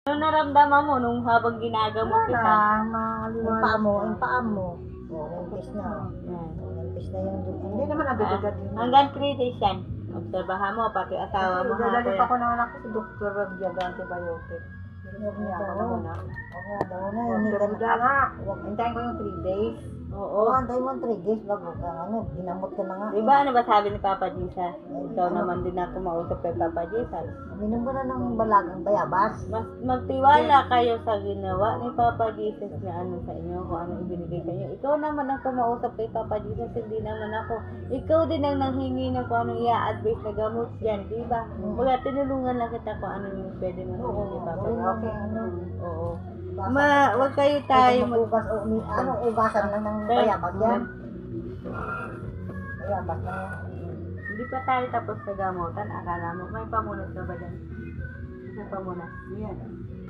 Ano naramdaman mo nung habang ginagamot kita? Yung paa mo. Nangipis na. Nangipis na yung dugo. Hindi naman agad-agad yun. Hanggang 3 days yan. Obserbahan mo, pati asawa mo. Dadali pa ko ng anak ko si Dr. Rabjaga antibiotic. Hindi ako na muna. Oo, daw na. Hindi ka na. Hintayin ko yung 3 days. Oo. Hintayin mo 3 days bago ka. Ginamot ka na nga. Diba ano ba sabi ni Papa Jesus? Ikaw naman din ako mausap kay Papa Jesus. Minom ko na ng balagang bayabas. Mas magtiwala kayo sa ginawa ni Papa Jesus na ano sa inyo, kung ano ibinigay sa inyo. Ikaw naman ang kumausap kay Papa Jesus, hindi naman ako. Ikaw din ang nanghingi ng kung ano i-advise na gamot dyan, di ba? Baga tinulungan lang kita kung ano yung pwede mo naman ni Papa Jesus. Okay, Oo. Wag kayo tayo mag-ugas o ugasan lang ng bayabas yan. Bayabas na yan. Hindi pa tayo tapos sa gamutan. Akala mo, may pamunas ka ba dyan? May pamunas. Yan.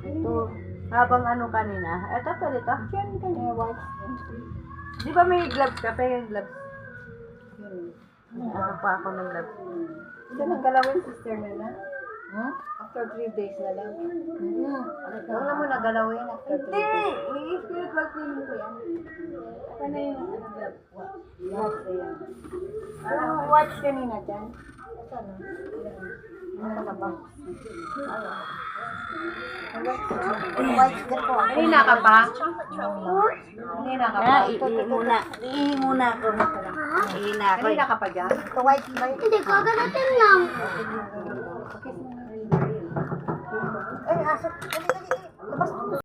Ito, habang ano kanina. Ito pwede to. Diyan ka niya, watch. Di ba may gloves ka? Pero yung gloves. Ako pa ako ng gloves. Ito nang galawin, sister na. After 3 days na lang. Wala mo na galawin after 3 Hindi! days. I-spirit work cleaning ko yan. Ano yung gloves? Watch na yan. Watch kanina dyan. Saan? Ano ka ba? Watch ka po. Kanina ka pa? Kanina ka pa. Ihi muna ako. Ihi na ako. Kanina ka pa dyan? Ito white ba yun? Hindi ko agadating lang. Ay, asap. Dali, dali. Labas.